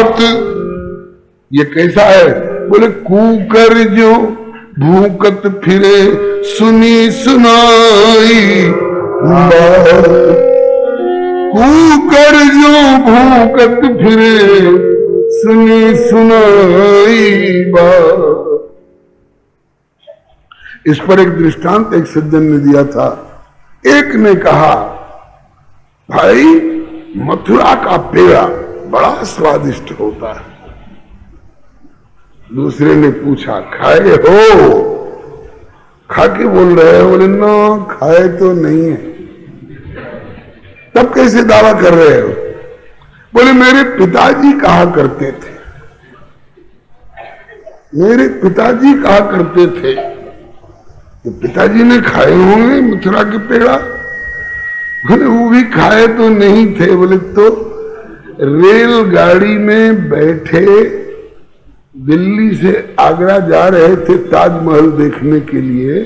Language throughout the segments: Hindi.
बात। ये कैसा है? बोले कूकर जो भूकत फिरे सुनी सुनाई बात। कूकर जो भूकत फिरे सुनी सुनाई बात। इस पर एक दृष्टांत एक सज्जन ने दिया था। एक ने कहा, भाई मथुरा का पेड़ा बड़ा स्वादिष्ट होता है। दूसरे ने पूछा, खाए हो? खा के बोल रहे हो? बोले ना, खाए तो नहीं है। तब कैसे दावा कर रहे हो? बोले मेरे पिताजी कहा करते थे, मेरे पिताजी कहा करते थे। तो पिताजी ने खाए होंगे मथुरा के पेड़ा? बोले वो भी खाए तो नहीं थे। बोले तो रेलगाड़ी में बैठे दिल्ली से आगरा जा रहे थे ताजमहल देखने के लिए,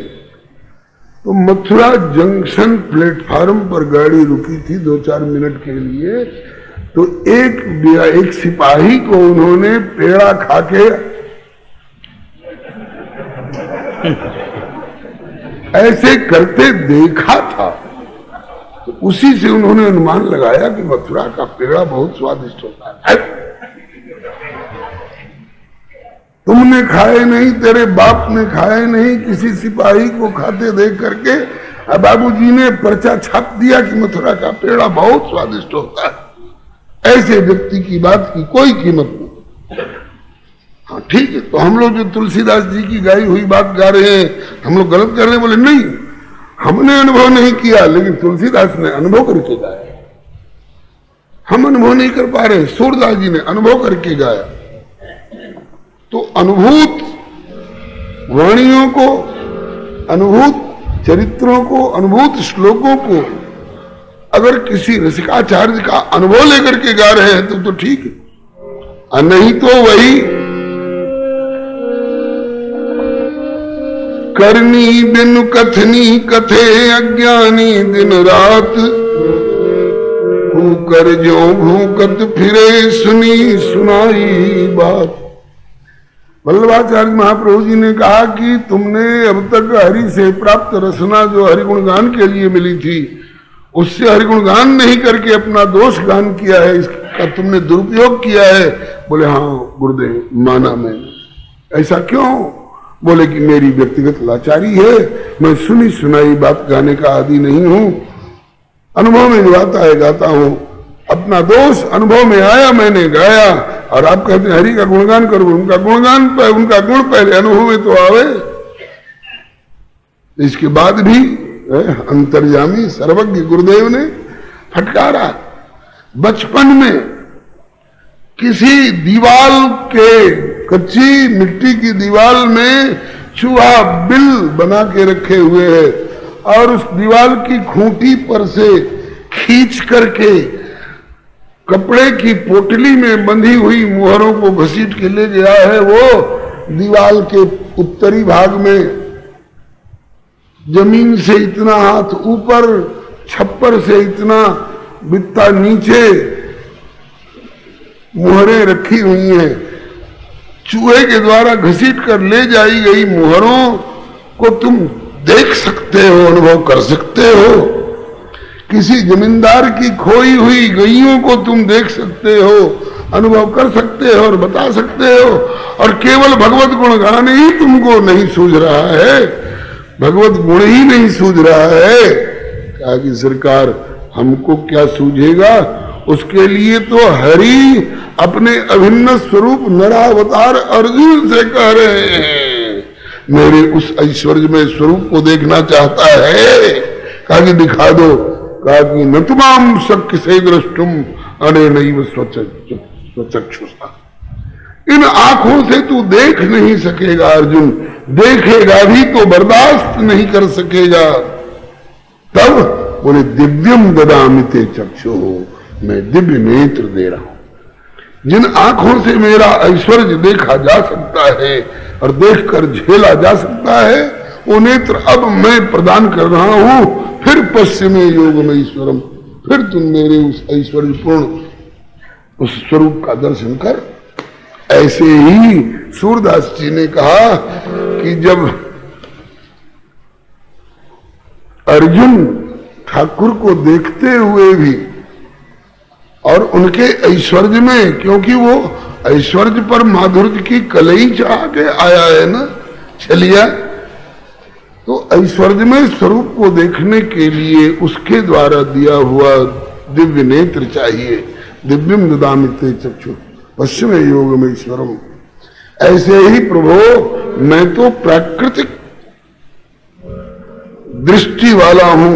तो मथुरा जंक्शन प्लेटफार्म पर गाड़ी रुकी थी 2-4 मिनट के लिए। तो एक सिपाही को उन्होंने पेड़ा खाके ऐसे करते देखा था। तो उसी से उन्होंने अनुमान लगाया कि मथुरा का पेड़ा बहुत स्वादिष्ट होता है। तुमने खाए नहीं, तेरे बाप ने खाए नहीं, किसी सिपाही को खाते देख करके बाबूजी ने पर्चा छाप दिया कि मथुरा का पेड़ा बहुत स्वादिष्ट होता है। ऐसे व्यक्ति की बात की कोई कीमत नहीं। हाँ ठीक है, तो हम लोग जो तुलसीदास जी की गाई हुई बात गा रहे हैं, हम लोग गलत कर रहे हैं? बोले नहीं, हमने अनुभव नहीं किया, लेकिन तुलसीदास ने अनुभव करके गाया। हम अनुभव नहीं कर पा रहे, सूरदास जी ने अनुभव करके गाया। तो अनुभूत वाणियों को, अनुभूत चरित्रों को, अनुभूत श्लोकों को अगर किसी रसिकाचार्य का अनुभव लेकर के गा रहे हैं तो ठीक है, नहीं तो वही करनी बिनु कथनी कथे अज्ञानी दिन रात। भूकर जो भूकत फिरे सुनी सुनाई बात। वल्लभाचार्य महाप्रभु जी ने कहा कि तुमने अब तक हरि से प्राप्त रसना जो हरिगुण गान के लिए मिली थी, उससे हरिगुण गान नहीं करके अपना दोष गान किया है, इसका तुमने दुरुपयोग किया है। बोले हाँ गुरुदेव, माना मैंने। ऐसा क्यों? बोले कि मेरी व्यक्तिगत लाचारी है, मैं सुनी सुनाई बात गाने का आदि नहीं हूं, अनुभव में जो आता है गाता हूं, अपना दोष अनुभव में आया मैंने गाया। और आप कहते हैं हरि का गुणगान करो, उनका गुणगान पर उनका गुण पहले अनुभव में तो आवे। इसके बाद भी अंतर्यामी सर्वज्ञ गुरुदेव ने फटकारा। बचपन में किसी दीवाल के, कच्ची मिट्टी की दीवाल में चूहा बिल बना के रखे हुए है, और उस दीवाल की खूंटी पर से खींच करके कपड़े की पोटली में बंधी हुई मुहरों को घसीट के ले गया है। वो दीवाल के उत्तरी भाग में जमीन से इतना हाथ ऊपर, छप्पर से इतना बित्ता नीचे मुहरें रखी हुई हैं। चूहे के द्वारा घसीट कर ले जाई गई मुहरों को तुम देख सकते हो, अनुभव कर सकते हो। किसी जमींदार की खोई हुई गईयों को तुम देख सकते हो, अनुभव कर सकते हो और बता सकते हो। और केवल भगवत गुण गान ही तुमको नहीं सूझ रहा है, भगवत गुण ही नहीं सूझ रहा है। कहा कि सरकार हमको क्या सूझेगा? उसके लिए तो हरि अपने अभिन्न स्वरूप नरावतार अर्जुन से कह रहे हैं, मेरे उस ऐश्वर्यमय स्वरूप को देखना चाहता है। कहा कि दिखा दो। कहा कि न तुमाम शक्य से द्रष्टुम अने नैव स्वचक्षुषा। इन आंखों से तू देख नहीं सकेगा अर्जुन, देखेगा भी तो बर्दाश्त नहीं कर सकेगा। तब बोले दिव्यम ददामि ते चक्षु, मैं दिव्य नेत्र दे रहा हूं। जिन आंखों से मेरा ऐश्वर्य देखा जा सकता है और देखकर झेला जा सकता है, वो नेत्र अब मैं प्रदान कर रहा हूं। फिर पश्चिमे योग में ईश्वरम, फिर तुम मेरे उस ऐश्वर्यपूर्ण उस स्वरूप का दर्शन कर। ऐसे ही सूरदास जी ने कहा कि जब अर्जुन ठाकुर को देखते हुए भी और उनके ऐश्वर्य में, क्योंकि वो ऐश्वर्य पर माधुर्य की कलई चढ़ा के आया है ना छलिया, तो ऐश्वर्य में स्वरूप को देखने के लिए उसके द्वारा दिया हुआ दिव्य नेत्र चाहिए। दिव्यम ददामि ते चक्षु पश्चिम योगम ईश्वरम। ऐसे ही प्रभु मैं तो प्राकृतिक दृष्टि वाला हूं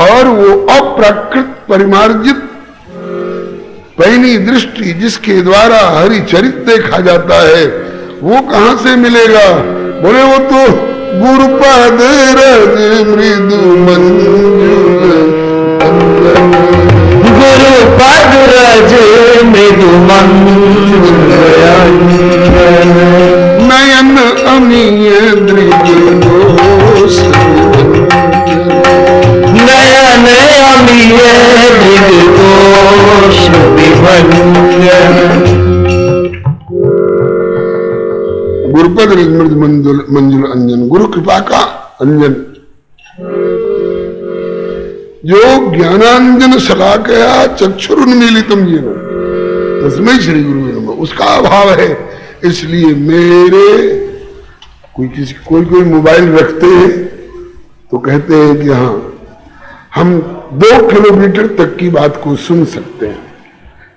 और वो अप्राकृत परिमार्जित पैनी दृष्टि जिसके द्वारा हरि चरित देखा जाता है, वो कहां से मिलेगा? बोले वो तो गुरुपद रज मृदु मंजुल, गुरुपद रज मृदु मंजुल, नयन अमीय दृगदोष, नयन अमीय दृगदोष विभंजन। गुरुपद रजमृद मंजुल अंजन, गुरु कृपा का अंजन, जो ज्ञानांजन शलाकया चक्षुरुन्मीलितम येन तस्मै श्री गुरुवे नमः, उसका अभाव है। इसलिए मेरे कोई मोबाइल रखते हैं तो कहते हैं कि हाँ हम 2 किलोमीटर तक की बात को सुन सकते हैं,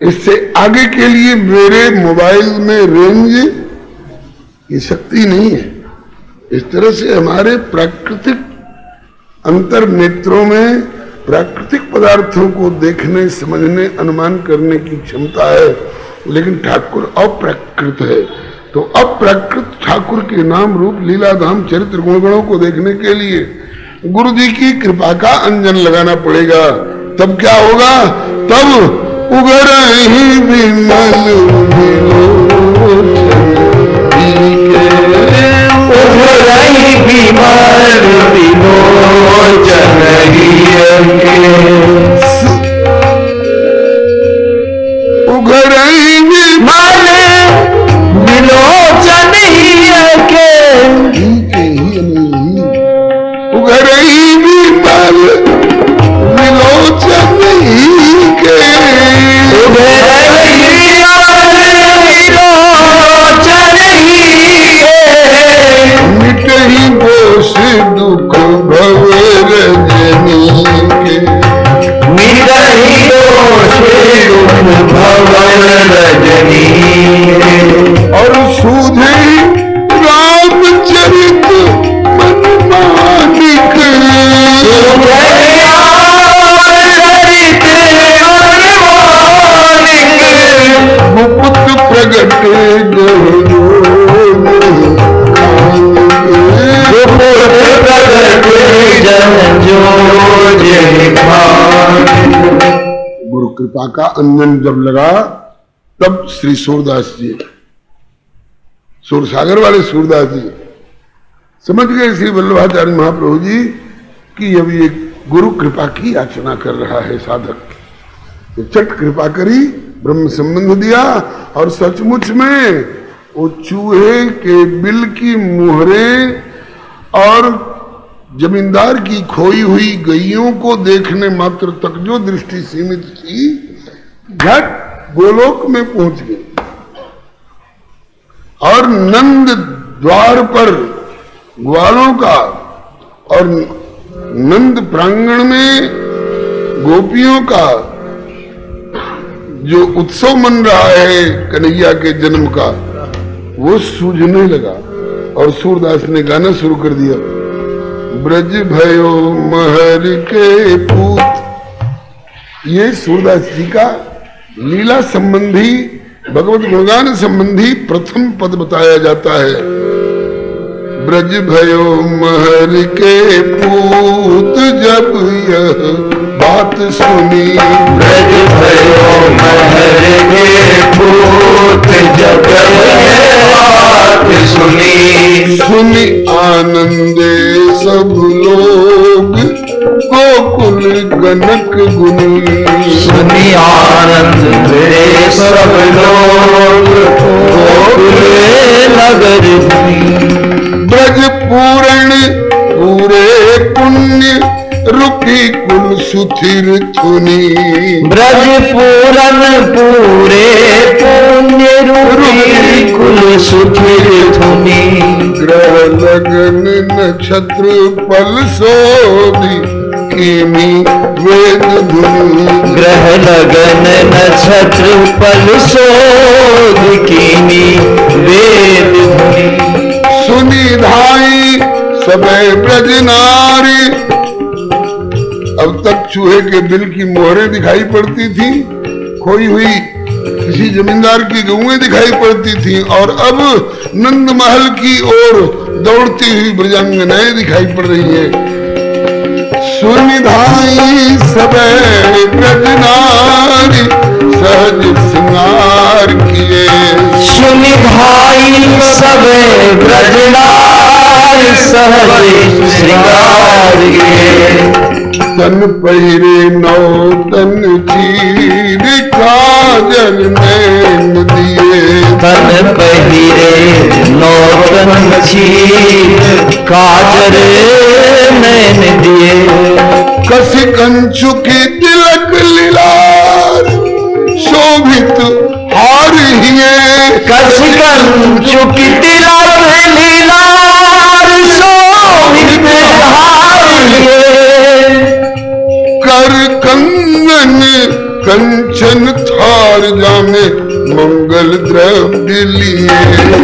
इससे आगे के लिए मेरे मोबाइल में रेंज ये शक्ति नहीं है। इस तरह से हमारे प्राकृतिक अंतर नेत्रों में प्राकृतिक पदार्थों को देखने, समझने, अनुमान करने की क्षमता है, लेकिन ठाकुर अप्राकृत है। तो अप्राकृत ठाकुर के नाम रूप लीला धाम चरित्र गुणगणों को देखने के लिए गुरु जी की कृपा का अंजन लगाना पड़ेगा। तब क्या होगा? तब उगर ही विमल और सूझे रामचरित मनमानिक, गुप्त प्रगट गुरु कृपा का अंजन जब लगा, तब श्री सूरदास जी, सूरसागर वाले सूरदास जी समझ गए श्री वल्लभाचार्य महाप्रभु जी कि अब ये गुरु कृपा की याचना कर रहा है साधक। तो चट कृपा करी, ब्रह्म संबंध दिया, और सचमुच में वो चूहे के बिल की मुहरें और जमींदार की खोई हुई गईयों को देखने मात्र तक जो दृष्टि सीमित थी, झट गोलोक में पहुंच गई। और नंद द्वार पर ग्वालों का और नंद प्रांगण में गोपियों का जो उत्सव मन रहा है कन्हैया के जन्म का, वो सूझने लगा। और सूरदास ने गाना शुरू कर दिया, ब्रज भयो महर के पूत। ये सूरदास जी का लीला संबंधी, भगवत गुणगान संबंधी प्रथम पद बताया जाता है। ब्रज भयो महर के पूत जब यह बात सुनी, ब्रज भयो महर के पूत जब यह बात सुनी, सुनी आनंदे सब लोग गोकुल गनक गुनी, सुनी आनंद रे सब लोग गोकुल नगर ब्रज पूर्ण पूरे पुण्य रुपी कुल सुथिर थुनी ब्रज पूरन पूरे पुण्य रूपी कुल सुथिर धुनी ग्रह लगन नक्षत्र पल सोधि कीमी वेद धुनी ग्रह लगन नक्षत्र पल शोध कीनी वेद धुनी सुनी धाई सबे ब्रज नारी। अब तक चूहे के बिल की मोहरें दिखाई पड़ती थी, खोई हुई किसी जमींदार की गऊएं दिखाई पड़ती थी, और अब नंद महल की ओर दौड़ती हुई ब्रजांगनाएं दिखाई पड़ रही है। सुनिधाई सबे ब्रज नारी सहज श्रृंगार किए सुनिधाई सबे ब्रज नारी सहज श्रृंगार किए तन पहिरे नौ तन चीर काजल नैन दिए तन पहिरे नौतन चीर काजल नैन दिए कसी कंचु की तिलक लीलार शोभित हार हिए कसी कंचु की तिलक लीलार शोभित हार हिए कर कंगन कंचन थार जामे मंगल द्रव्य लिए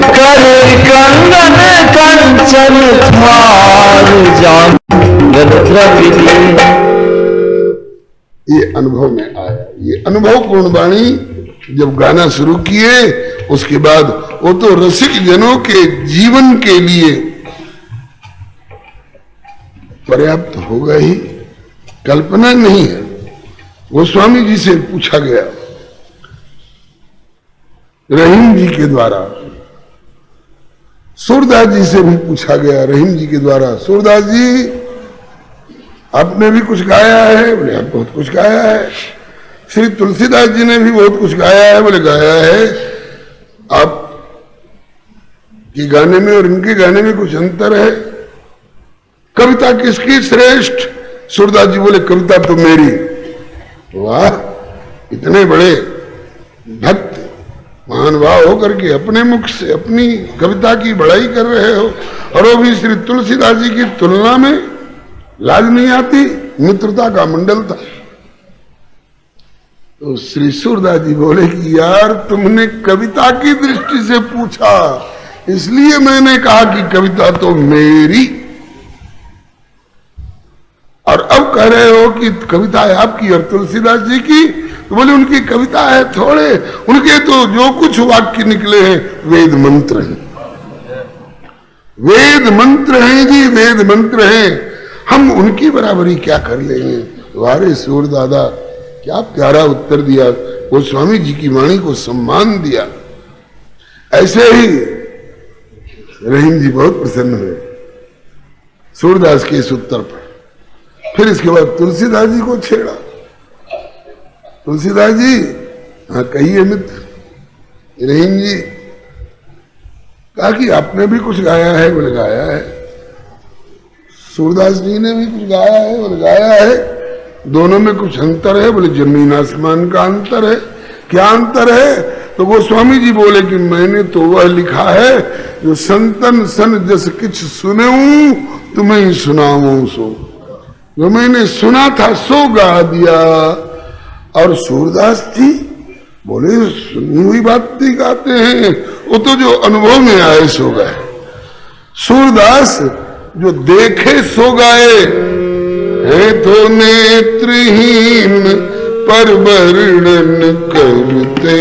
कर कंगन कंचन थार जामे मंगल द्रव्य लिए। ये अनुभव में आया। ये अनुभव पूर्ण वाणी जब गाना शुरू किए उसके बाद वो तो रसिक जनों के जीवन के लिए पर्याप्त होगा ही, कल्पना नहीं है। गोस्वामी जी से पूछा गया रहीम जी के द्वारा, सूरदास जी से भी पूछा गया रहीम जी के द्वारा, सूरदास जी आपने भी कुछ गाया है? बोले आप बहुत कुछ गाया है। श्री तुलसीदास जी ने भी बहुत कुछ गाया है? बोले गाया है। आप के गाने में और इनके गाने में कुछ अंतर है? कविता किसकी श्रेष्ठ? सूरदास जी बोले कविता तो मेरी। वाह, इतने बड़े भक्त महानुभाव होकर के अपने मुख से अपनी कविता की बड़ाई कर रहे हो, और वो भी श्री तुलसीदास जी की तुलना में लाज नहीं आती? मित्रता का मंडल था। तो श्री सूरदास जी बोले कि यार तुमने कविता की दृष्टि से पूछा, इसलिए मैंने कहा कि कविता तो मेरी, और अब कह रहे हो कि कविता है आपकी और तुलसीदास जी की। तो बोले उनकी कविता है थोड़े, उनके तो जो कुछ वाक्य निकले हैं वेद मंत्र हैं, वेद मंत्र हैं जी, वेद मंत्र हैं। हम उनकी बराबरी क्या कर लेंगे? वारे सूर दादा, क्या प्यारा उत्तर दिया, वो स्वामी जी की वाणी को सम्मान दिया। ऐसे ही रहीम जी बहुत प्रसन्न हुए सूरदास के इस उत्तर पर। फिर इसके बाद तुलसीदास जी को छेड़ा। तुलसीदास जी, हाँ कहिए मित्र। रहीम जी कहा कि आपने भी कुछ गाया है? बोले गाया है। सूरदास जी ने भी कुछ गाया है? बोले गाया है। दोनों में कुछ अंतर है? बोले जमीन आसमान का अंतर है। क्या अंतर है? तो वो स्वामी जी बोले कि मैंने तो वह लिखा है जो संतन सन जस किछ सुने तुम्हें ही सुनाऊं सो, जो मैंने सुना था सो गा दिया। और सूरदास जी बोले सुनी हुई बात नहीं गाते हैं, वो तो जो अनुभव में आए सो गए। सूरदास जो देखे सो गाए है, तो नेत्रहीन पर वर्णन करते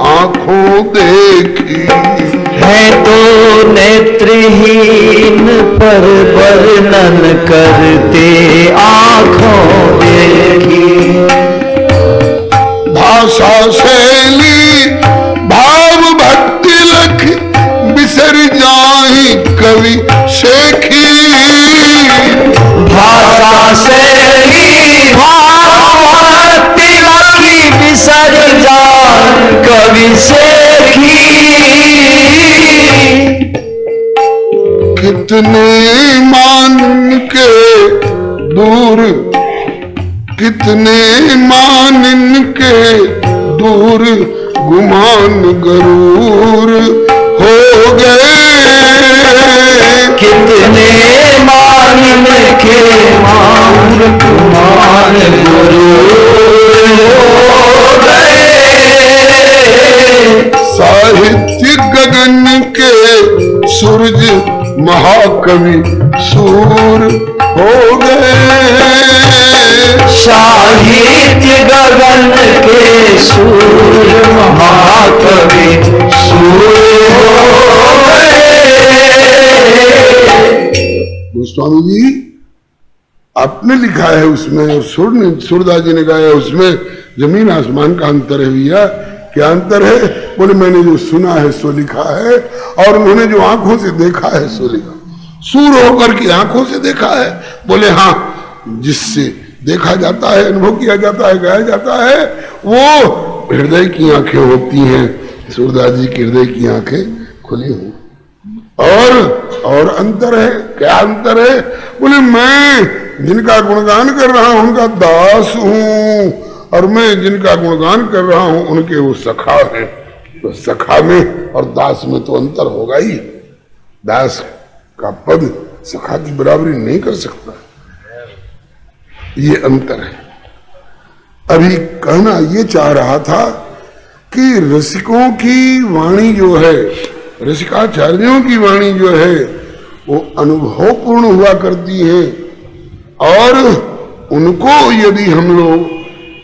आंखों देखी है, तो नेत्रहीन पर वर्णन करते आंखों देखी। भाषा शैली भाव भक्ति लख बिसर जाहि कवि शेखी। भाषा शैली भाव भक्ति लख कवि सेखी। कितने मान के दूर, कितने मान के दूर गुमान गरूर हो गए। कितने मान के मान गुमान गरूर हो गए। साहित्य गगन के सूरज महाकवि सूर हो गए। साहित्य गगन के सूर्य महाकवि सूर्य हो गए। गोस्वामी जी आपने लिखा है उसमें, और सूरदास जी ने गाया उसमें, जमीन आसमान का अंतर है भैया। क्या अंतर है? बोले मैंने जो सुना है सो लिखा है, और उन्होंने जो आंखों से देखा है सो लिखा। सूर होकर की आंखों से देखा है, बोले हाँ, जिससे देखा जाता है, अनुभव किया जाता है, गाया जाता है, वो हृदय की आंखें होती हैं। सूरदास जी की हृदय की आंखें खुली हुई। और अंतर है, क्या अंतर है? बोले मैं जिनका गुणगान कर रहा हूं उनका दास हूं, और मैं जिनका गुणगान कर रहा हूं उनके वो सखा हैं। तो सखा में और दास में तो अंतर होगा ही। दास का पद सखा की बराबरी नहीं कर सकता, ये अंतर है। अभी कहना ये चाह रहा था कि रसिकों की वाणी जो है, रसिकाचार्यों की वाणी जो है, वो अनुभवपूर्ण हुआ करती है, और उनको यदि हम लोग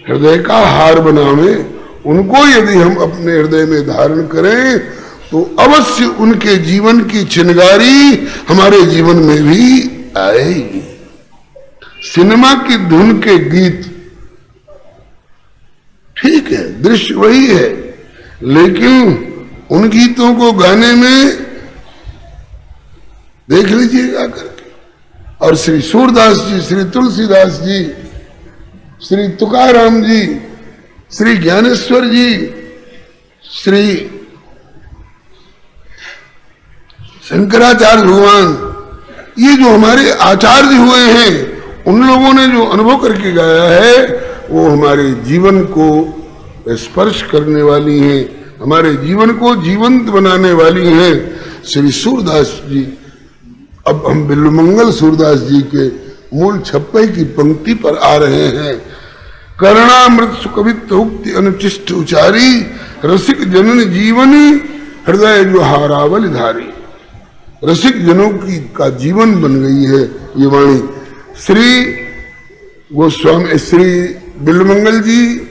हृदय का हार बनावे, उनको यदि हम अपने हृदय में धारण करें, तो अवश्य उनके जीवन की चिनगारी हमारे जीवन में भी आएगी। सिनेमा की धुन के गीत ठीक है, दृश्य वही है, लेकिन उन गीतों को गाने में देख लीजिएगा करके। और श्री सूरदास जी, श्री तुलसीदास जी, श्री तुकाराम जी, श्री ज्ञानेश्वर जी, श्री शंकराचार्य भगवान, ये जो हमारे आचार्य हुए हैं, उन लोगों ने जो अनुभव करके गाया है, वो हमारे जीवन को स्पर्श करने वाली हैं, हमारे जीवन को जीवंत बनाने वाली हैं। श्री सूरदास जी, अब हम बिल्वमंगल सूरदास जी के मूल छप्पे की पंक्ति पर आ रहे हैं। कर्णामृत सुकवित उक्ति अनुचिष्ट उचारी, रसिक जनन जीवनी हृदय जो हारावल धारी। रसिक जनों की का जीवन बन गई है ये वाणी। श्री गोस्वामी, श्री बिल्वमंगल जी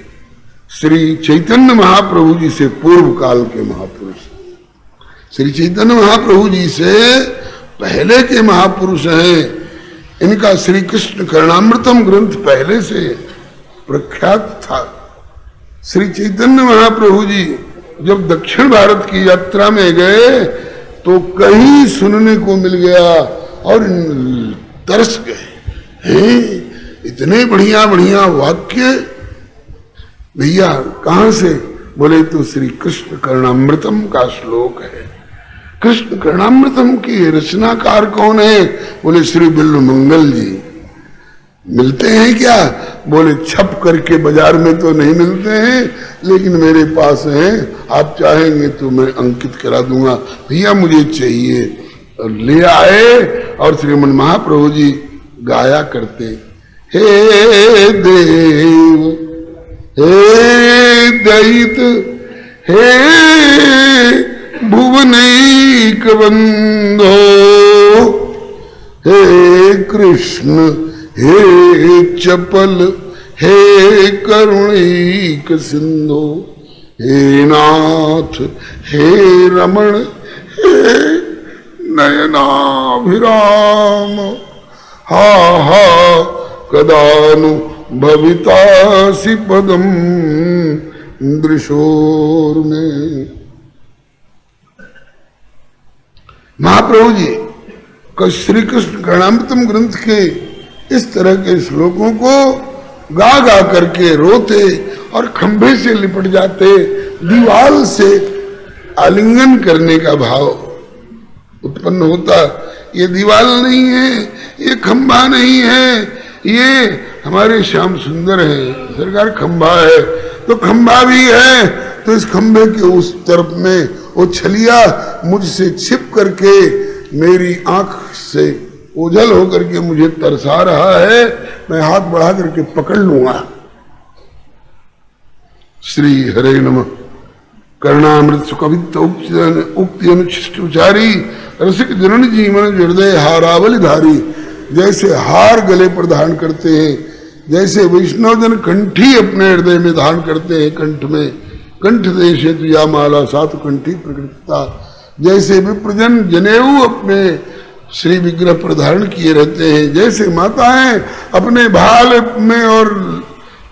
श्री चैतन्य महाप्रभु जी से पूर्व काल के महापुरुष, श्री चैतन्य महाप्रभु जी से पहले के महापुरुष हैं। इनका श्री कृष्ण कर्णामृतम ग्रंथ पहले से प्रख्यात था। श्री चैतन्य महाप्रभु जी जब दक्षिण भारत की यात्रा में गए तो कहीं सुनने को मिल गया और तरस गए, हैं इतने बढ़िया बढ़िया वाक्य भैया कहां से? बोले तो श्री कृष्ण कर्णामृतम का श्लोक है। कृष्ण कर्णामृतम की रचनाकार कौन है? बोले श्री बिल्वमंगल जी। मिलते हैं क्या? बोले छप करके बाजार में तो नहीं मिलते हैं, लेकिन मेरे पास हैं, आप चाहेंगे तो मैं अंकित करा दूंगा। भैया मुझे चाहिए, और ले आए। और श्रीमन महाप्रभु जी गाया करते, हे देव हे दैत हे भुवनैक बंधो, हे कृष्ण हे चपल हे करुणैक सिंधु, हे नाथ हे रमण हे नयनाभिराम, हा हा कदानु भवितासि पदम दृशोर में। महाप्रभु जी का श्री कृष्ण कर्णामृतम ग्रंथ के इस तरह के श्लोकों को गा गा करके रोते और खंभे से लिपट जाते, दीवाल से आलिंगन करने का भाव उत्पन्न होता। ये दीवाल नहीं है, ये खंभा नहीं है, ये हमारे श्याम सुंदर है, सरकार खंभा है तो खंभा भी है, तो इस खंभे के उस तरफ में वो छलिया मुझसे छिप करके मेरी आंख से ओझल होकर के मुझे तरसा रहा है, मैं हाथ बढ़ा करके पकड़ लूंगा। श्री हरे नमः। कर्णामृत सुकवित्त उक्ति अनुचिष्ट उचारी रसिक जनन जीवन हृदय हारावली धारी। जैसे हार गले पर धारण करते हैं, जैसे वैष्णव जन कंठी अपने हृदय में धारण करते हैं, कंठ में कंठ देश हेतु या माला सात कंठी प्रकृतिता। जैसे विप्रजन जनेऊ अपने श्री विग्रह पर धारण किए रहते हैं, जैसे माताएं अपने भाल में और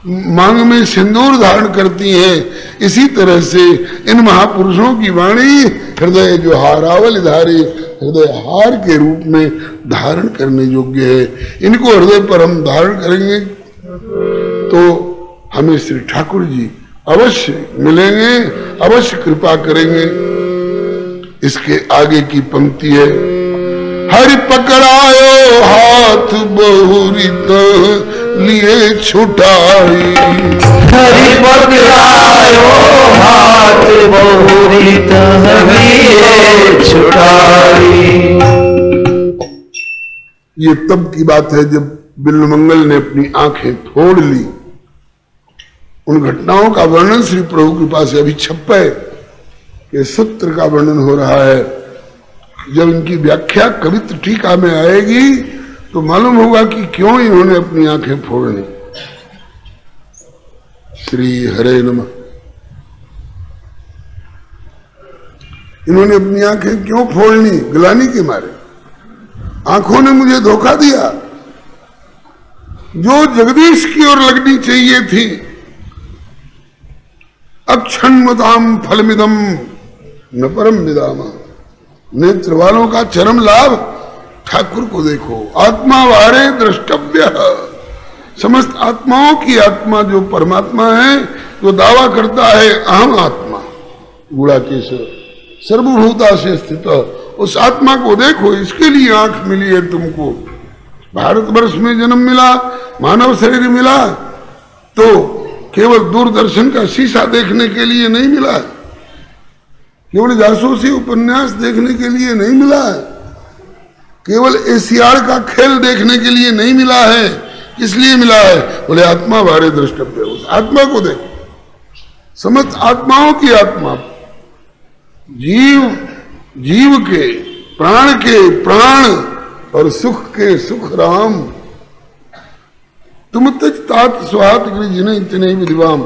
मांग में सिंदूर धारण करती हैं, इसी तरह से इन महापुरुषों की वाणी हृदय जो हारावल धारी, हृदय हार के रूप में धारण करने योग्य है। इनको हृदय पर हम धारण करेंगे तो हमें श्री ठाकुर जी अवश्य मिलेंगे, अवश्य कृपा करेंगे। इसके आगे की पंक्ति है, हरि पकड़ायो हाथ बहुरित लिए छुटाई। हरि पकड़ायो हाथ बहुरित लिए छुटाई। ये तब की बात है जब बिल्वमंगल ने अपनी आंखें फोड़ ली। उन घटनाओं का वर्णन श्री प्रभु कृपा से अभी छप्पे के सूत्र का वर्णन हो रहा है। जब इनकी व्याख्या कवित्र टीका में आएगी तो मालूम होगा कि क्यों इन्होंने अपनी आंखें फोड़नी। श्री हरे नमः। इन्होंने अपनी आंखें क्यों फोड़नी? गिलानी के मारे। आंखों ने मुझे धोखा दिया, जो जगदीश की ओर लगनी चाहिए थी। अक्षण्मताम फलमिदम न परम विदामा। नेत्र वालों का चरम लाभ ठाकुर को देखो। आत्मा वारे द्रष्टव्य। समस्त आत्माओं की आत्मा जो परमात्मा है, जो दावा करता है अहम आत्मा गुणाकेश सर्वभूता से स्थित, उस आत्मा को देखो। इसके लिए आंख मिली है तुमको। भारतवर्ष में जन्म मिला, मानव शरीर मिला, तो केवल दूरदर्शन का शीशा देखने के लिए नहीं मिला है, केवल जासूसी उपन्यास देखने के लिए नहीं मिला है, केवल एशियाड का खेल देखने के लिए नहीं मिला है। किस लिए मिला है? बोले आत्मा वारे द्रष्टव्य। उस आत्मा को देखो। समस्त आत्माओं की आत्मा, जीव के प्राण और सुख के सुख राम। तुम तज तात स्वात जिन्हें इतने विद्वाम।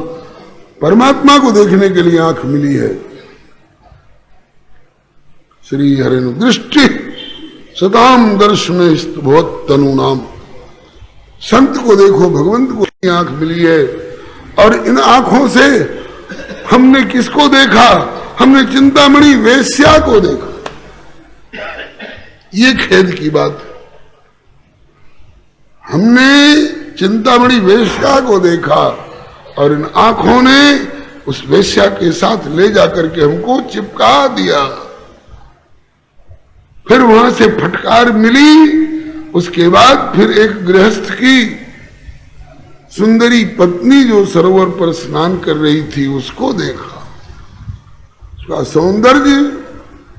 परमात्मा को देखने के लिए आंख मिली है। श्री हरिन दृष्टि सताम दर्शन बहुत तनु नाम। संत को देखो, भगवंत को आंख मिली है। और इन आंखों से हमने किसको देखा? हमने चिंतामणि वेश्या को देखा। ये खेद की बात है। हमने चिंतामणि वेश्या को देखा और इन आंखों ने उस वेश्या के साथ ले जाकर के हमको चिपका दिया। फिर वहां से फटकार मिली। उसके बाद फिर एक गृहस्थ की सुंदरी पत्नी जो सरोवर पर स्नान कर रही थी, उसको देखा। उसका सौंदर्य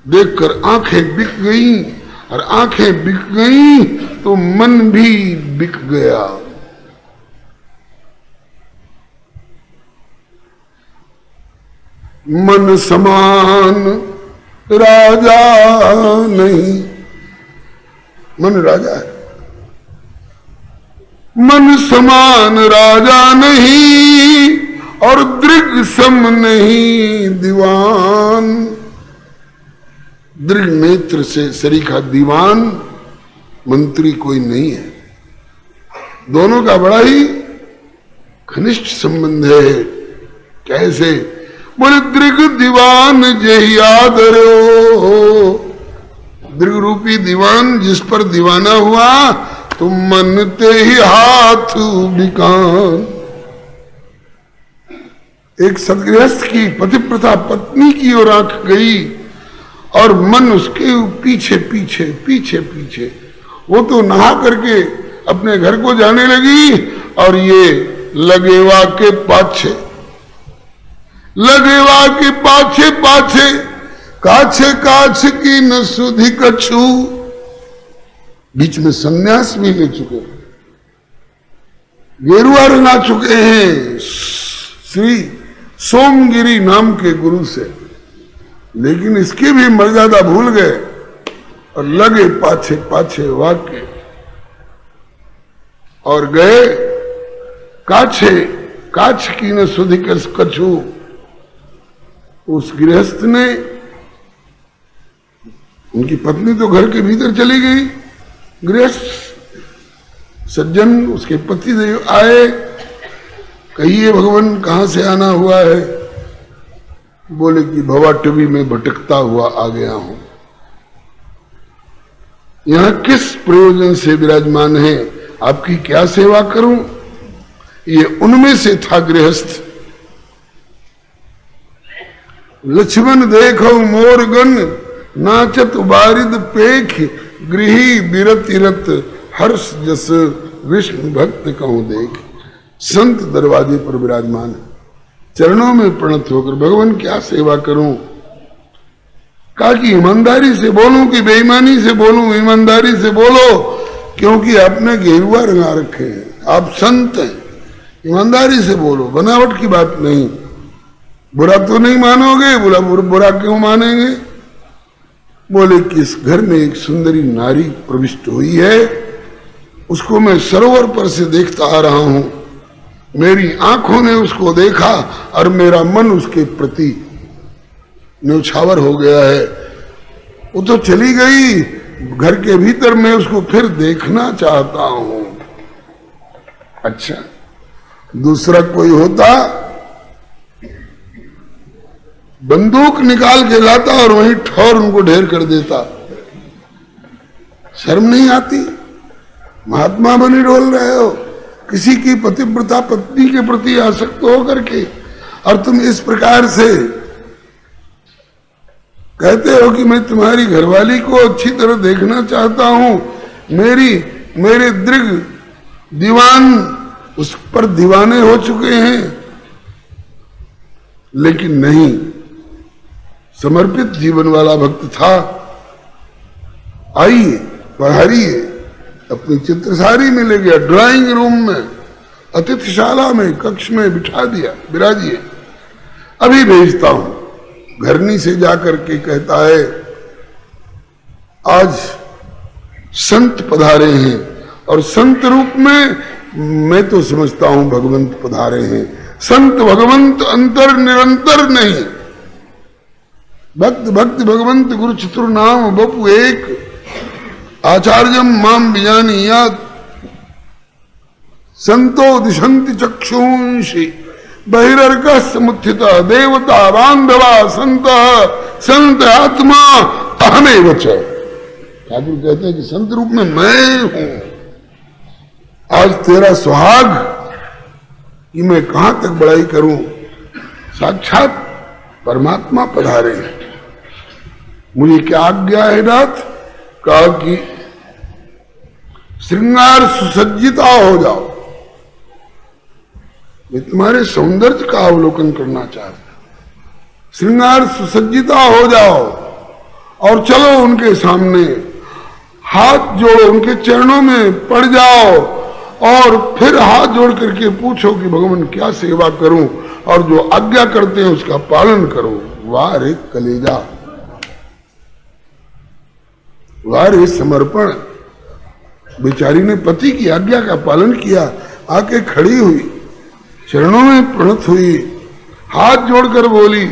देखकर आंखें बिक गईं, और आंखें बिक गईं तो मन भी बिक गया। मन समान राजा नहीं। मन राजा है, मन समान राजा नहीं, और दृग सम नहीं दीवान। दृढ़ नेत्र से सरीखा दीवान मंत्री कोई नहीं है। दोनों का बड़ा ही घनिष्ठ संबंध है। कैसे? बोले दृग दीवान जही आदरो। दृग रूपी दीवान जिस पर दीवाना हुआ तो मन ते ही हाथ बिकान। एक सदगृहस्थ की पतिव्रता पत्नी की ओर आंख गई और मन उसके पीछे पीछे पीछे पीछे, वो तो नहा करके अपने घर को जाने लगी और ये लगेवा के पाछे, लगेवा के पाछे पाछे, काछे काछ की न सुधि कछु। बीच में संन्यास भी ले चुके, गेरुआ रंगा चुके हैं श्री सोमगिरी नाम के गुरु से, लेकिन इसकी भी मर्यादा भूल गए और लगे पाछे पाछे वाक्य और गए काछे काछ की न सुधि कछु। उस गृहस्थ ने, उनकी पत्नी तो घर के भीतर चली गई, गृहस्थ सज्जन उसके पति देव आए, कहिए भगवान कहां से आना हुआ है? बोले कि भवाटवी में भटकता हुआ आ गया हूं। यहां किस प्रयोजन से विराजमान है, आपकी क्या सेवा करूं? ये उनमें से था गृहस्थ। लक्ष्मण देखो मोरगन नाचत बारिद पेख, गृही बिरतिरत हर्ष जस विष्णु भक्त कहूं देख। संत दरवाजे पर विराजमान है, चरणों में प्रणत होकर भगवान क्या सेवा करूं? कहा कि ईमानदारी से बोलूं कि बेईमानी से बोलूं? ईमानदारी से बोलो, क्योंकि आपने गेरुआ रंगा रखे हैं, आप संत हैं, ईमानदारी से बोलो, बनावट की बात नहीं। बुरा तो नहीं मानोगे? बोला बुरा क्यों मानेंगे? बोले कि इस घर में एक सुंदरी नारी प्रविष्ट हुई है, उसको मैं सरोवर पर से देखता आ रहा हूं, मेरी आंखों ने उसको देखा और मेरा मन उसके प्रति न्यौछावर हो गया है। वो तो चली गई, घर के भीतर मैं उसको फिर देखना चाहता हूं। अच्छा, दूसरा कोई होता बंदूक निकाल के लाता और वहीं ठौर उनको ढेर कर देता। शर्म नहीं आती? महात्मा बने डोल रहे हो, किसी की पतिव्रता पत्नी के प्रति आसक्त हो करके, और तुम इस प्रकार से कहते हो कि मैं तुम्हारी घरवाली को अच्छी तरह देखना चाहता हूं, मेरे दृग दीवान उस पर दीवाने हो चुके हैं। लेकिन नहीं, समर्पित जीवन वाला भक्त था। आइए पधारिए, अपनी चित्रसारी में ले गया, ड्राइंग रूम में, अतिथिशाला में, कक्ष में बिठा दिया, विराजिए, अभी भेजता हूं। घरनी से जाकर के कहता है, आज संत पधारे हैं, और संत रूप में मैं तो समझता हूं भगवंत पधारे हैं। संत भगवंत अंतर निरंतर नहीं, भक्त भक्त भगवंत गुरु चतुर नाम बपु एक, आचार्यम माम बिजानीयात, संतो दिशंति चक्षुंषि बहिर्क समुत्थित देवता बांधवा संत संत आत्मा अहमेव च। ठाकुर कहते हैं कि संत रूप में मैं हूं। आज तेरा सुहाग कि मैं कहां तक बड़ाई करूं, साक्षात परमात्मा पधारे, मुझे क्या आज्ञा है नाथ? कहा कि श्रृंगार सुसज्जिता हो जाओ, मैं तुम्हारे सौंदर्य का अवलोकन करना चाहता हूं। श्रृंगार सुसज्जिता हो जाओ और चलो उनके सामने, हाथ जोड़ो, उनके चरणों में पड़ जाओ और फिर हाथ जोड़ करके पूछो कि भगवान क्या सेवा करूं, और जो आज्ञा करते हैं उसका पालन करो। वाह रे कलेजा, वाह रे समर्पण। बेचारी ने पति की आज्ञा का पालन किया, आके खड़ी हुई, चरणों में प्रणत हुई, हाथ जोड़कर बोली,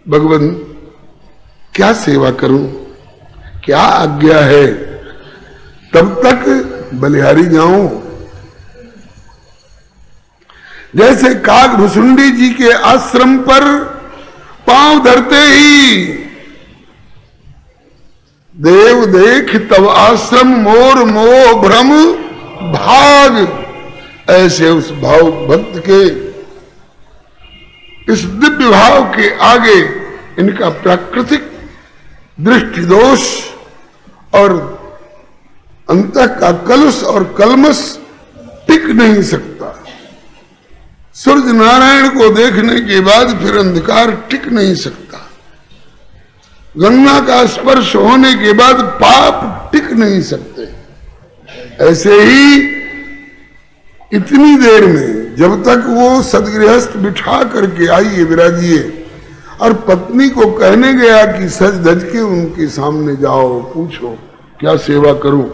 भगवान क्या सेवा करूं, क्या आज्ञा है? तब तक बलिहारी जाऊं। जैसे काग भुसुंडी जी के आश्रम पर पांव धरते ही देव देख तब आश्रम मोर मोह भ्रम भाग, ऐसे उस भाव भक्त के इस दिव्य भाव के आगे इनका प्राकृतिक दृष्टि दोष और अंतः का कलुष और कलमस टिक नहीं सकता। सूर्य नारायण को देखने के बाद फिर अंधकार टिक नहीं सकता। गंगा का स्पर्श होने के बाद पाप टिक नहीं सकते। ऐसे ही इतनी देर में जब तक वो सदगृहस्थ बिठा करके आइए विराजिए और पत्नी को कहने गया कि सज धज के उनके सामने जाओ, पूछो क्या सेवा करूं,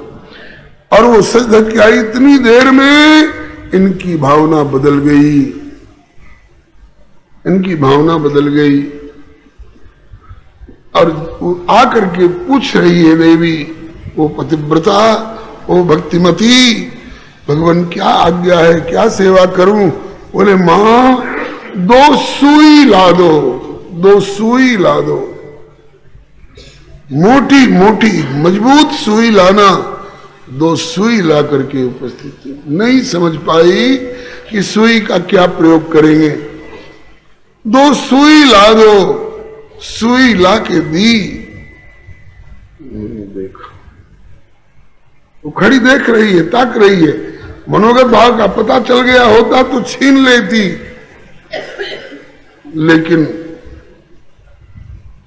और वो सज धज के आई, इतनी देर में इनकी भावना बदल गई, इनकी भावना बदल गई और आकर के पूछ रही है देवी, वो पतिव्रता, वो भक्तिमती, भगवान क्या आज्ञा है, क्या सेवा करूं? बोले मां 2 सुई ला दो, 2 सुई ला दो, मोटी मोटी मजबूत सुई लाना। 2 सुई ला करके उपस्थित थी। नहीं समझ पाई कि सुई का क्या प्रयोग करेंगे। 2 सुई ला दो, सुई ला के दी। देखो वो खड़ी देख रही है, ताक रही है। मनोगत भाव का पता चल गया होता तो छीन लेती, लेकिन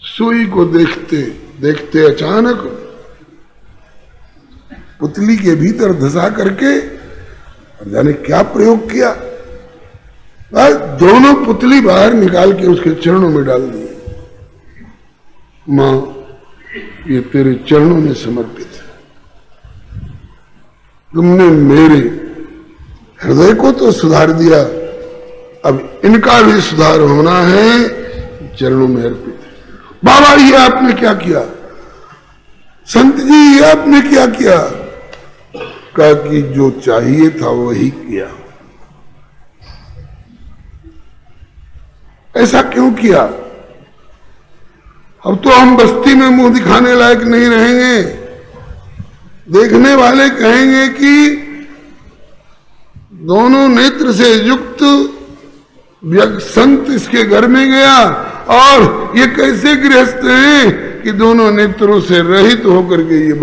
सुई को देखते देखते अचानक पुतली के भीतर धसा करके जाने क्या प्रयोग किया, दोनों पुतली बाहर निकाल के उसके चरणों में डाल दी। मां ये तेरे चरणों में समर्पित है, तुमने मेरे हृदय को तो सुधार दिया, अब इनका भी सुधार होना है, चरणों में अर्पित है। बाबा ये आपने क्या किया, संत जी ये आपने क्या किया? कहा कि जो चाहिए था वही किया। ऐसा क्यों किया? अब तो हम बस्ती में मुंह दिखाने लायक नहीं रहेंगे। देखने वाले कहेंगे कि दोनों नेत्र से युक्त संत इसके घर में गया और ये कैसे गृहस्थ हैं कि दोनों नेत्रों से रहित होकर के ये